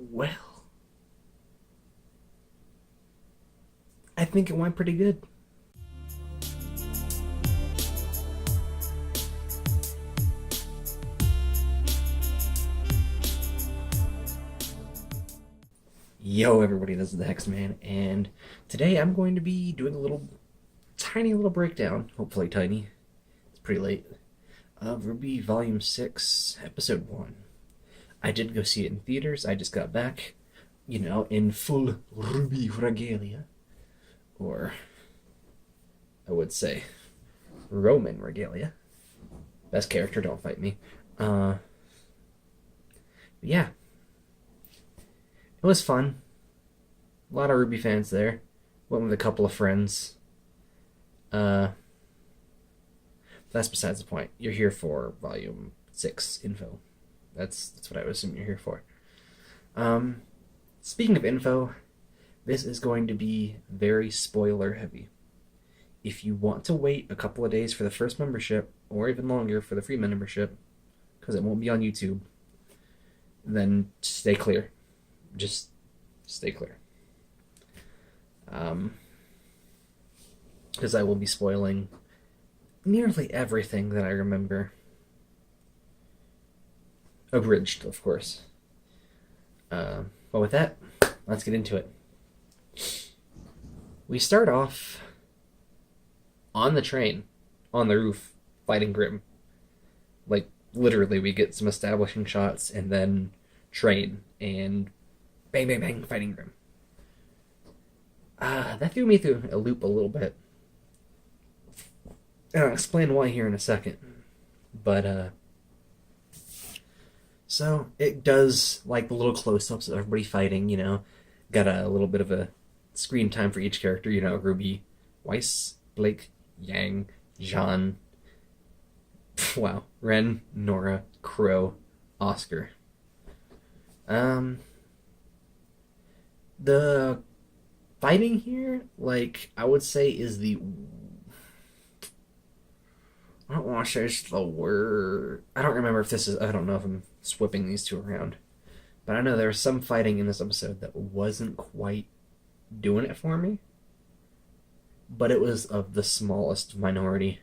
Well, I think it went pretty good. Yo, everybody, this is the TheHexedMan, and today I'm going to be doing a tiny little breakdown, hopefully tiny, it's pretty late, of RWBY Volume 6, Episode 1. I did go see it in theaters. I just got back, in full RWBY regalia, or I would say Roman regalia. Best character, don't fight me. Yeah, it was fun. A lot of RWBY fans there. Went with a couple of friends. That's besides the point. You're here for Volume 6 info. That's what I would assume you're here for. Speaking of info, this is going to be very spoiler heavy. If you want to wait a couple of days for the first membership, or even longer for the free membership, because it won't be on YouTube, then stay clear. Just stay clear. Because I will be spoiling nearly everything that I remember. Abridged, of course. But with that, let's get into it. We start off on the train, on the roof, fighting Grimm. Like, literally, we get some establishing shots, and then train, and bang, bang, bang, fighting Grimm. That threw me through a loop a little bit. And I'll explain why here in a second. But, so, it does, like, the little close-ups of everybody fighting, got a little bit of a screen time for each character, RWBY, Weiss, Blake, Yang, Jean, wow, Ren, Nora, Qrow, Oscar. The fighting here, I would say is I don't want to say it's the word. I don't remember if this is, I don't know if I'm swapping these two around. But I know there was some fighting in this episode that wasn't quite doing it for me. But it was of the smallest minority.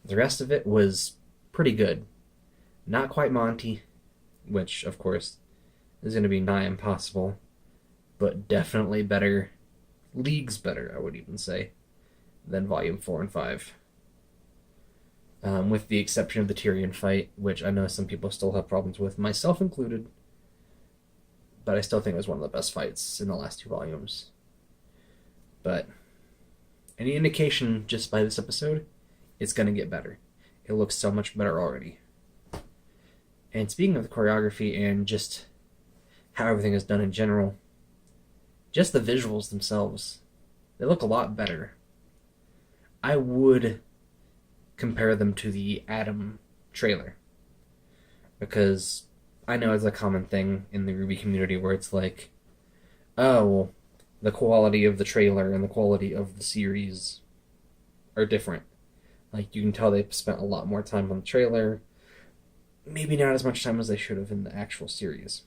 The rest of it was pretty good. Not quite Monty, which, of course, is going to be nigh impossible. But definitely better, leagues better, I would even say, than Volume 4 and 5. With the exception of the Tyrion fight, which I know some people still have problems with, myself included. But I still think it was one of the best fights in the last two volumes. But any indication just by this episode, it's going to get better. It looks so much better already. And speaking of the choreography and just how everything is done in general, just the visuals themselves, they look a lot better. I would compare them to the Adam trailer, because I know it's a common thing in the RWBY community where it's like, oh, well, the quality of the trailer and the quality of the series are different. Like, you can tell they've spent a lot more time on the trailer, maybe not as much time as they should have in the actual series.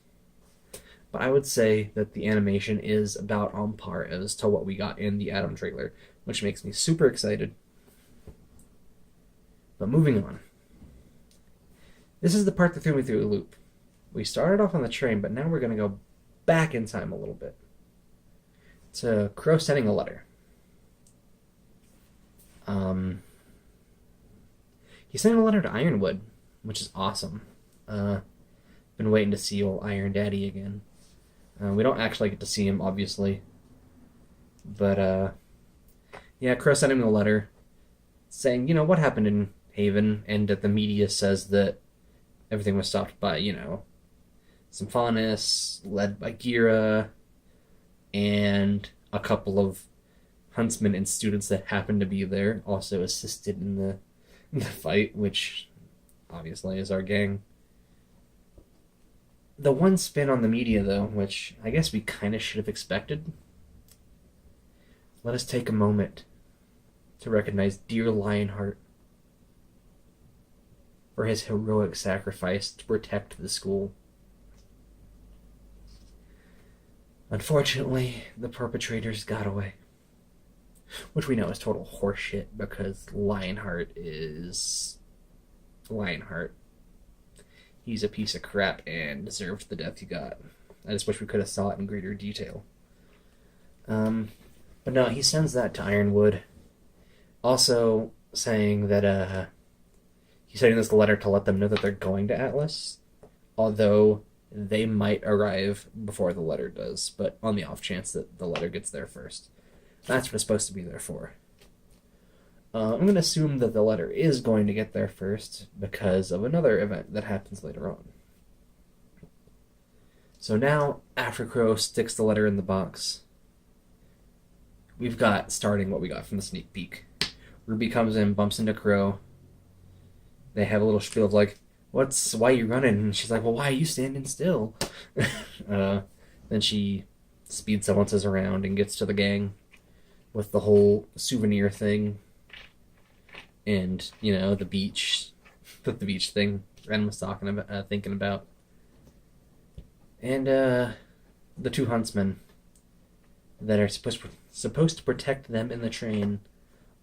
But I would say that the animation is about on par as to what we got in the Adam trailer, which makes me super excited. But moving on. This is the part that threw me through a loop. We started off on the train, but now we're going to go back in time a little bit. To Qrow sending a letter. He's sending a letter to Ironwood, which is awesome. Been waiting to see old Iron Daddy again. We don't actually get to see him, obviously. But, yeah, Qrow sent him a letter saying, what happened in Haven, and that the media says that everything was stopped by, Symphonis, led by Gira, and a couple of huntsmen and students that happened to be there also assisted in the fight, which obviously is our gang. The one spin on the media, though, which I guess we kind of should have expected, let us take a moment to recognize dear Lionheart for his heroic sacrifice to protect the school. Unfortunately, the perpetrators got away. Which we know is total horseshit because Lionheart is Lionheart. He's a piece of crap and deserved the death he got. I just wish we could have saw it in greater detail. But no, he sends that to Ironwood. Also saying that he's sending this letter to let them know that they're going to Atlas, although they might arrive before the letter does, but on the off chance that the letter gets there first. That's what it's supposed to be there for. I'm going to assume that the letter is going to get there first because of another event that happens later on. So now, after Qrow sticks the letter in the box, we've got starting what we got from the sneak peek. RWBY comes in, bumps into Qrow. They have a little spiel of like, why are you running? And she's like, well, why are you standing still? Then she speed silences around and gets to the gang with the whole souvenir thing. And, the beach thing Ren was thinking about. And the two huntsmen that are supposed to protect them in the train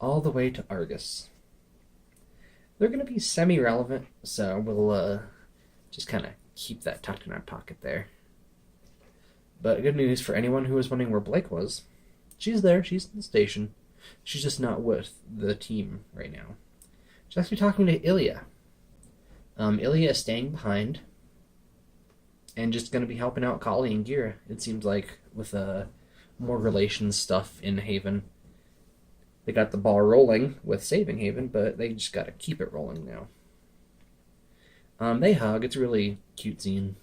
all the way to Argus. They're going to be semi-relevant, so we'll just kind of keep that tucked in our pocket there. But good news for anyone who was wondering where Blake was. She's there. She's in the station. She's just not with the team right now. She's actually talking to Ilya. Ilya is staying behind and just going to be helping out Kali and Gira, it seems like, with more relations stuff in Haven. They got the ball rolling with saving Haven, but they just got to keep it rolling now. They hug. It's a really cute scene.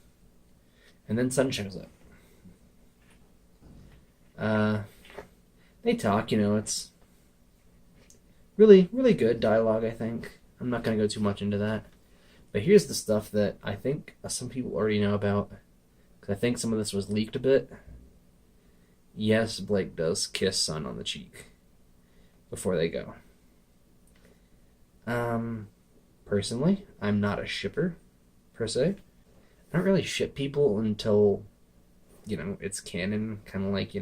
And then Sun shows up. They talk, it's really, really good dialogue, I think. I'm not going to go too much into that. But here's the stuff that I think some people already know about, because I think some of this was leaked a bit. Yes, Blake does kiss Sun on the cheek before they go. Personally, I'm not a shipper, per se. I don't really ship people until, it's canon, kind of like,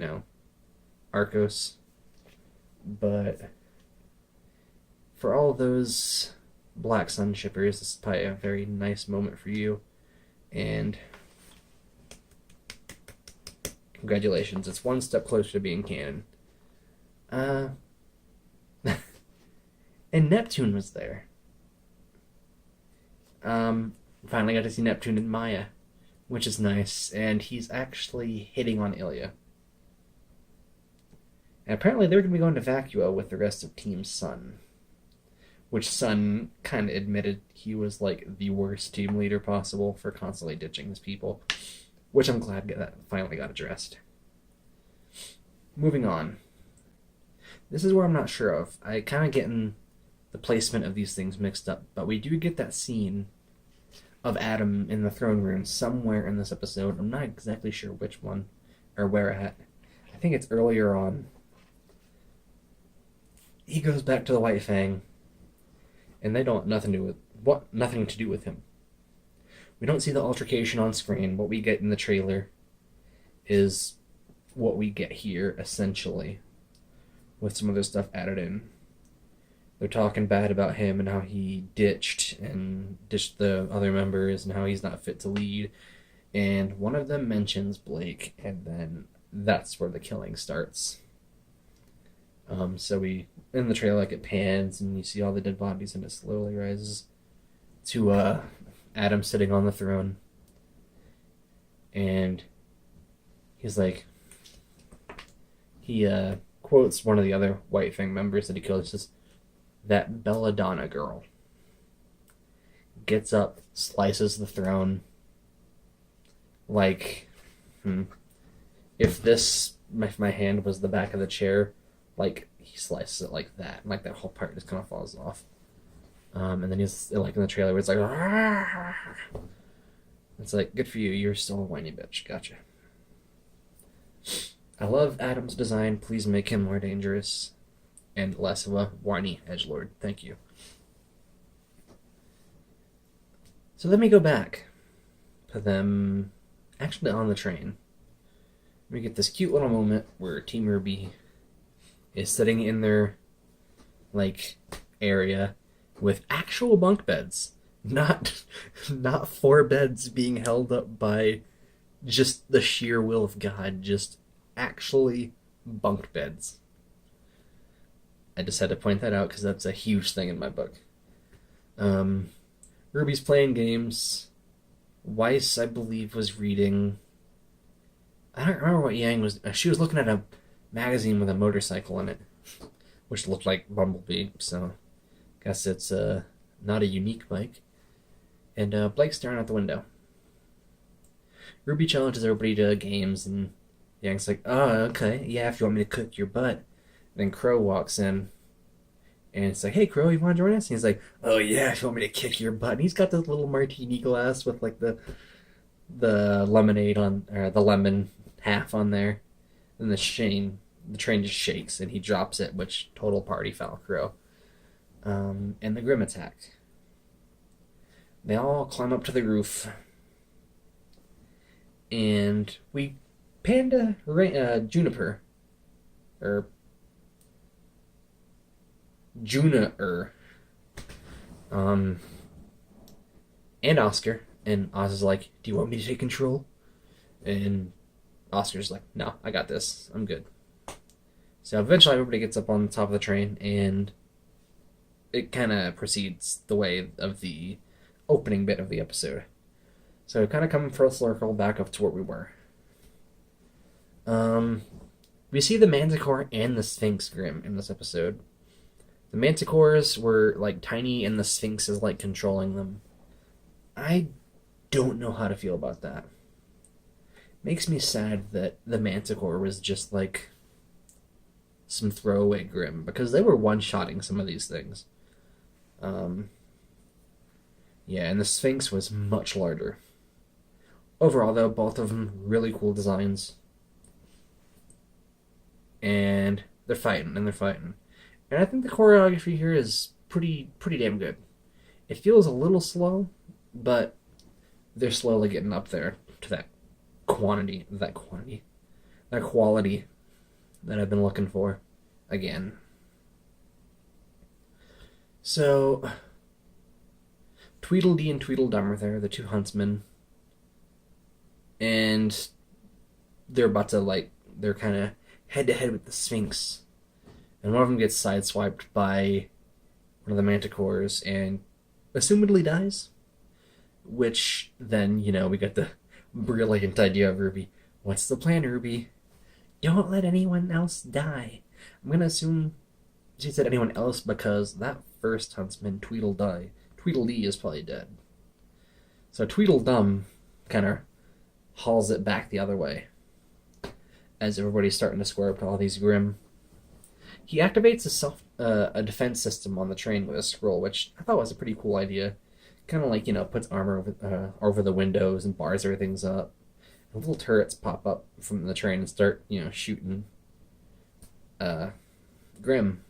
Arcos. But for all those Black Sun shippers, this is probably a very nice moment for you. And congratulations, it's one step closer to being canon. And Neptune was there. Finally got to see Neptune and Maya, which is nice, and he's actually hitting on Ilya. And apparently they're going to be going to Vacuo with the rest of Team Sun, which Sun kind of admitted he was like the worst team leader possible for constantly ditching his people, which I'm glad that finally got addressed. Moving on. This is where I'm not sure of. I kind of getting the placement of these things mixed up, but we do get that scene of Adam in the throne room somewhere in this episode. I'm not exactly sure which one or where at. I think it's earlier on. He goes back to the White Fang, and they don't nothing to do with him. We don't see the altercation on screen. What we get in the trailer is what we get here, essentially, with some other stuff added in. They're talking bad about him and how he ditched the other members and how he's not fit to lead. And one of them mentions Blake, and then that's where the killing starts. So in the trailer, like, it pans and you see all the dead bodies, and it slowly rises to Adam sitting on the throne. And he's like, he quotes one of the other White Fang members that he killed. He says, "That Belladonna girl." Gets up, slices the throne. Like, if my hand was the back of the chair, like, he slices it like that, and like that whole part just kind of falls off. And then he's like in the trailer where it's like, "Argh!" It's like, good for you, you're still a whiny bitch, gotcha. I love Adam's design. Please make him more dangerous and less of a whiny edgelord. Thank you. So let me go back to them actually on the train. we get this cute little moment where Team RWBY is sitting in their, like, area with actual bunk beds. Not 4 beds being held up by just the sheer will of God. Just actually bunk beds. I just had to point that out because that's a huge thing in my book. RWBY's playing games. Weiss, I believe, was reading. I don't remember what Yang was. She was looking at a magazine with a motorcycle in it, which looked like Bumblebee. So, guess it's not a unique bike. And Blake's staring out the window. RWBY challenges everybody to games, and Yang's like, "Oh, okay, yeah, if you want me to cook your butt." Then Qrow walks in, and it's like, "Hey, Qrow, you want to join us?" And he's like, "Oh yeah, if you want me to kick your butt." And he's got this little martini glass with like the lemonade on, or the lemon half on there, and the train just shakes, and he drops it, which total party foul, Qrow. And the Grimm attack. They all climb up to the roof, and we pan to Juniper, or Juniper, and Oscar. And Oz is like, "Do you want me to take control?" And Oscar's like, "No, I got this. I'm good." So eventually everybody gets up on the top of the train, and it kind of proceeds the way of the opening bit of the episode. So kind of coming full circle back up to where we were. We see the Manticore and the Sphinx Grimm in this episode. The Manticores were like tiny, and the Sphinx is like controlling them. I don't know how to feel about that. Makes me sad that the Manticore was just like some throwaway Grimm, because they were one-shotting some of these things. Yeah, and the Sphinx was much larger. Overall, though, both of them really cool designs. And they're fighting. And I think the choreography here is pretty damn good. It feels a little slow, but they're slowly getting up there to that quality that I've been looking for again. So, Tweedledee and Tweedledum are there, the 2 huntsmen, and they're about to, they're kind of head-to-head with the Sphinx, and one of them gets sideswiped by one of the Manticores and assumedly dies, which then, we got the brilliant idea of RWBY. What's the plan, RWBY? Don't let anyone else die. I'm going to assume she said anyone else because that first huntsman, Tweedledee, is probably dead. So Tweedledum kind of hauls it back the other way as everybody's starting to square up to all these Grimm. He activates a defense system on the train with a scroll, which I thought was a pretty cool idea. Kind of puts armor over the windows and bars everything's up. And little turrets pop up from the train and start, shooting Grimm.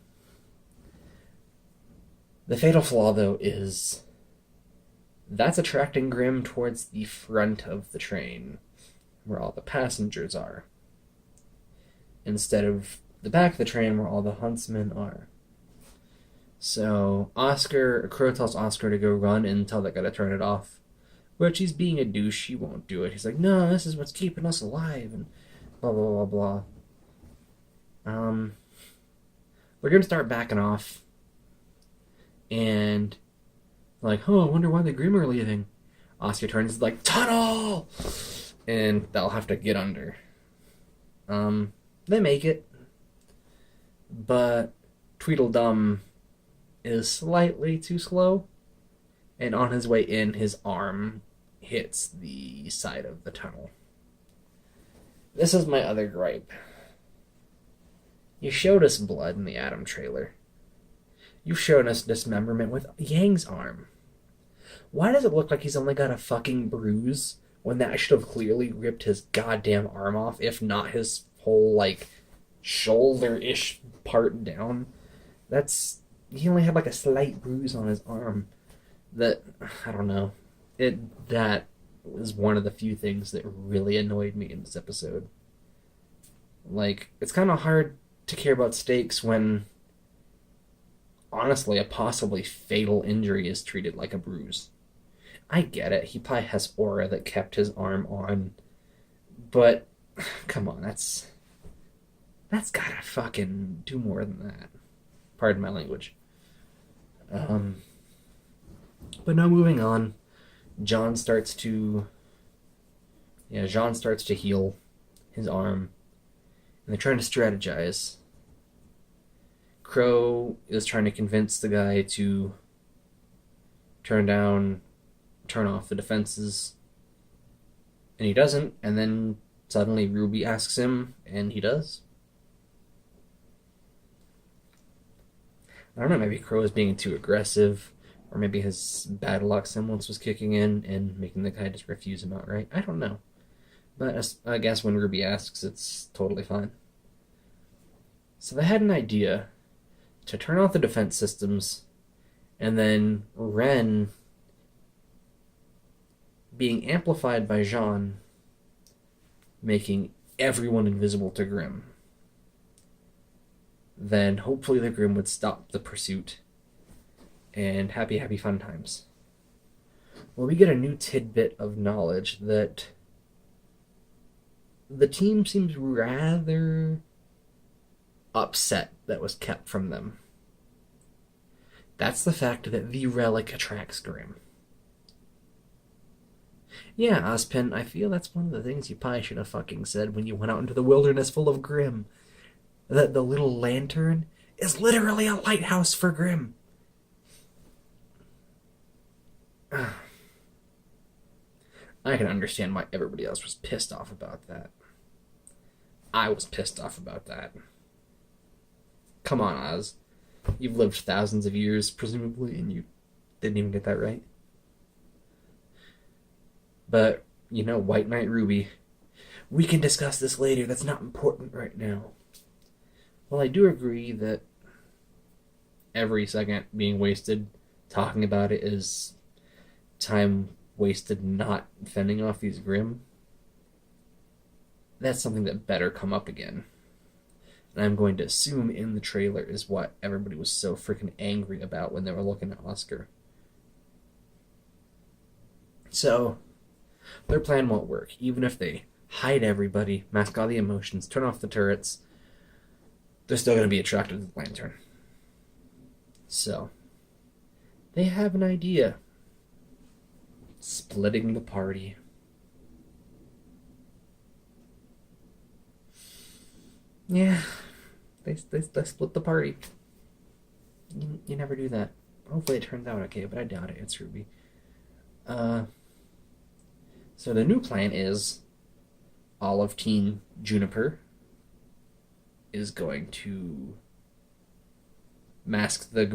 The fatal flaw, though, is that's attracting Grimm towards the front of the train, where all the passengers are, instead of the back of the train where all the huntsmen are. So Qrow tells Oscar to go run and tell that guy to turn it off, which he's being a douche. He won't do it. He's like, "No, this is what's keeping us alive," and blah blah blah blah. We're gonna start backing off, and like, "Oh, I wonder why the Grimm are leaving." Oscar turns like, "Tunnel!" And they'll have to get under. They make it, but Tweedledum is slightly too slow, and on his way in, his arm hits the side of the tunnel. This is my other gripe. You showed us blood in the Adam trailer. You've shown us dismemberment with Yang's arm. Why does it look like he's only got a fucking bruise when that should have clearly ripped his goddamn arm off, if not his whole, shoulder-ish part down? He only had, a slight bruise on his arm. That, I don't know. That was one of the few things that really annoyed me in this episode. Like, it's kind of hard to care about stakes when, honestly, a possibly fatal injury is treated like a bruise. I get it. He probably has aura that kept his arm on, but come on, that's gotta fucking do more than that. Pardon my language. Um, but no, moving on. John starts to, Jean starts to heal his arm, and they're trying to strategize. Qrow is trying to convince the guy to turn off the defenses, and he doesn't, and then suddenly RWBY asks him, and he does. I don't know, maybe Qrow is being too aggressive, or maybe his bad luck semblance was kicking in and making the guy just refuse him outright. I don't know. But I guess when RWBY asks, it's totally fine. So they had an idea to turn off the defense systems, and then Ren being amplified by Jean, making everyone invisible to Grimm. Then hopefully the Grimm would stop the pursuit, and happy, happy fun times. Well, we get a new tidbit of knowledge that the team seems rather upset that was kept from them. That's the fact that the relic attracts Grimm. Yeah, Ozpin, I feel that's one of the things you probably should have fucking said when you went out into the wilderness full of Grimm. That the little lantern is literally a lighthouse for Grimm. I can understand why everybody else was pissed off about that. I was pissed off about that. Come on, Oz. You've lived thousands of years, presumably, and you didn't even get that right. But, White Knight RWBY, we can discuss this later. That's not important right now. Well, I do agree that every second being wasted talking about it is time wasted not fending off these Grimm. That's something that better come up again. And I'm going to assume in the trailer is what everybody was so freaking angry about when they were looking at Oscar. So, their plan won't work. Even if they hide everybody, mask all the emotions, turn off the turrets, they're still going to be attracted to the lantern. So, they have an idea. Splitting the party. Yeah, they split the party. You never do that. Hopefully it turns out okay, but I doubt it. It's RWBY. So the new plan is all of Team Juniper is going to mask the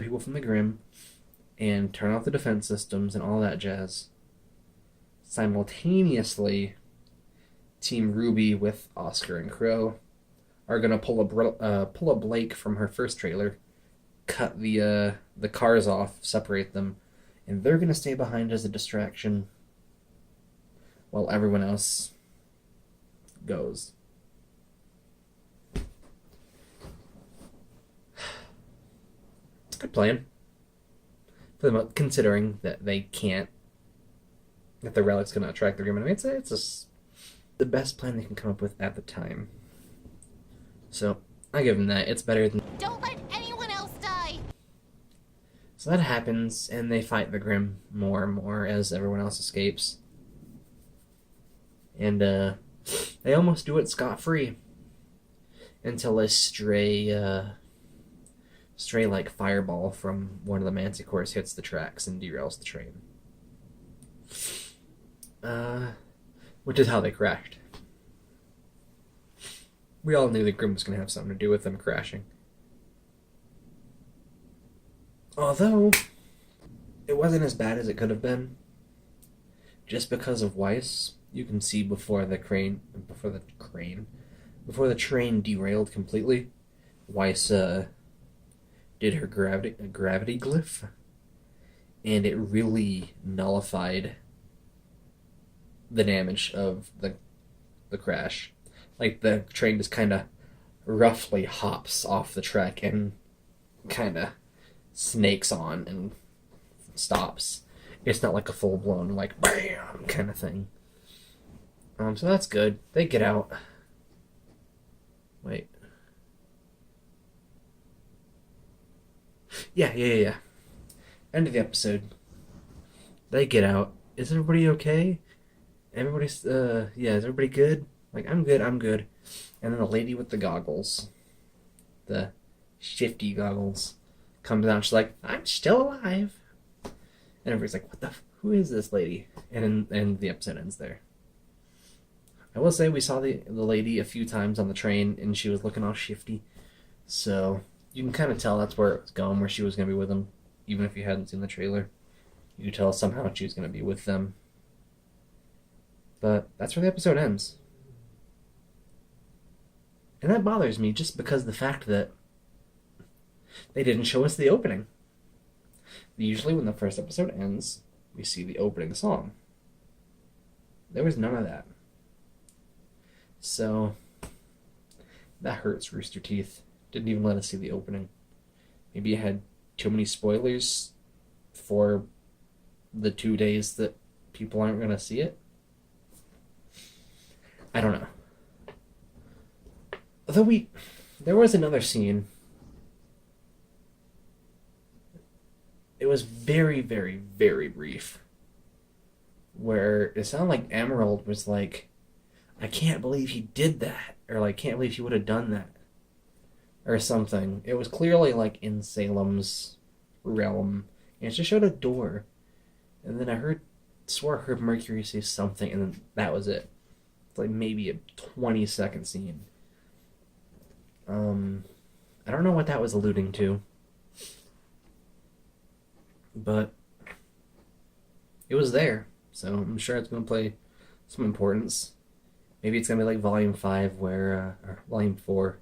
people from the Grimm and turn off the defense systems and all that jazz. Simultaneously, Team RWBY with Oscar and Qrow are gonna pull a Blake from her first trailer, cut the cars off, separate them, and they're gonna stay behind as a distraction while everyone else goes. It's a good plan. For the considering that they can't, that the relic's gonna attract the Grimm. I mean, it's the best plan they can come up with at the time. So I give them that. It's better than. Don't let anyone else die. So that happens, and they fight the Grimm more and more as everyone else escapes. And they almost do it scot-free until a stray like fireball from one of the Manticores hits the tracks and derails the train. Which is how they crashed. We all knew that Grimm was going to have something to do with them crashing. Although, it wasn't as bad as it could have been. Just because of Weiss, you can see before the train derailed completely, Weiss did her gravity glyph, and it really nullified the damage of the crash. Like the train just kind of roughly hops off the track and kind of snakes on and stops. It's not like a full blown like bam kind of thing. So that's good. They get out. Wait. Yeah. End of the episode. They get out. Is everybody okay? Everybody's is everybody good? Like, I'm good. And then the lady with the goggles, the shifty goggles, comes out and she's like, I'm still alive. And everybody's like, what the who is this lady? And the episode ends there. I will say we saw the lady a few times on the train, and she was looking all shifty. So you can kind of tell that's where it was going, where she was going to be with them. Even if you hadn't seen the trailer, you could tell somehow she was going to be with them. But that's where the episode ends. And that bothers me just because of the fact that they didn't show us the opening. Usually when the first episode ends, we see the opening song. There was none of that. So, that hurts, Rooster Teeth. Didn't even let us see the opening. Maybe you had too many spoilers for the 2 days that people aren't going to see it. I don't know. Although there was another scene. It was very, very, very brief. Where it sounded like Emerald was like, I can't believe he did that. Or like, can't believe he would have done that. Or something. It was clearly like in Salem's realm. And it just showed a door. And then swore I heard Mercury say something, and then that was it. It's like maybe a 20-second scene. I don't know what that was alluding to. But it was there. So I'm sure it's going to play some importance. Maybe it's going to be like Volume 5 or Volume 4.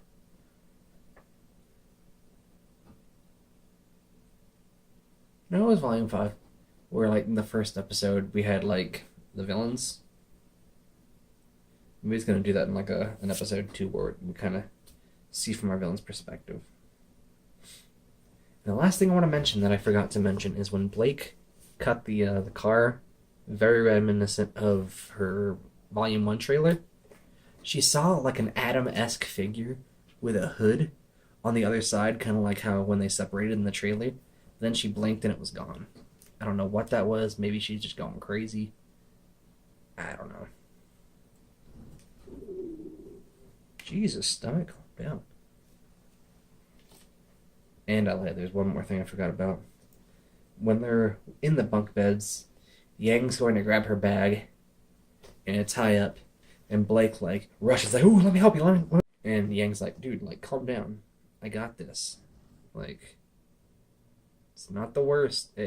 No, it was Volume 5. Where like in the first episode we had like the villains. Maybe it's going to do that in like an episode 2 where we kind of see from our villain's perspective. And the last thing I want to mention that I forgot to mention is when Blake cut the car, very reminiscent of her Volume 1 trailer, she saw like an Adam-esque figure with a hood on the other side, kind of like how when they separated in the trailer. Then she blinked and it was gone. I don't know what that was. Maybe she's just going crazy. I don't know. Jesus, stomach, calm down. And I lied, there's one more thing I forgot about. When they're in the bunk beds, Yang's going to grab her bag and a tie-up, and Blake like rushes like, ooh, let me help you, let me. And Yang's like, dude, like, calm down. I got this. Like, it's not the worst.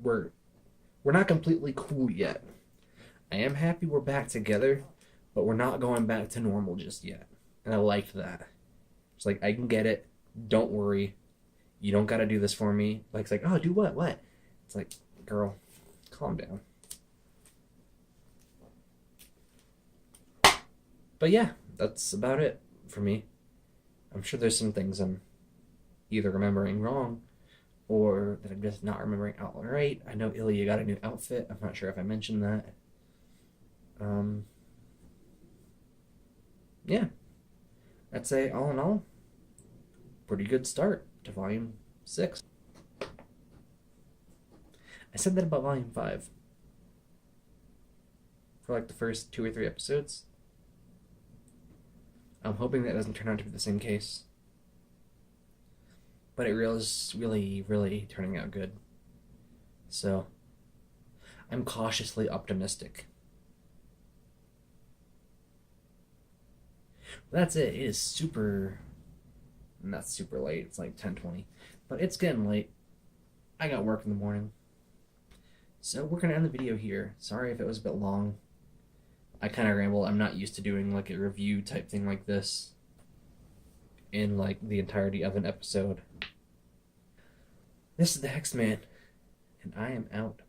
We're not completely cool yet. I am happy we're back together, but we're not going back to normal just yet. And I liked that. It's like, I can get it. Don't worry. You don't gotta do this for me. Like, it's like, oh, do what? What? It's like, girl, calm down. But yeah, that's about it for me. I'm sure there's some things I'm either remembering wrong or that I'm just not remembering outright. I know Ilya got a new outfit. I'm not sure if I mentioned that. Yeah. I'd say, all in all, pretty good start to Volume 6. I said that about Volume 5. For like the first 2 or 3 episodes. I'm hoping that doesn't turn out to be the same case. But it is really, really turning out good. So, I'm cautiously optimistic. But that's it. It is not super late. It's like 10:20. But it's getting late. I got work in the morning. So we're going to end the video here. Sorry if it was a bit long. I kind of ramble. I'm not used to doing like a review type thing like this in like the entirety of an episode. This is the TheHexedMan, and I am out.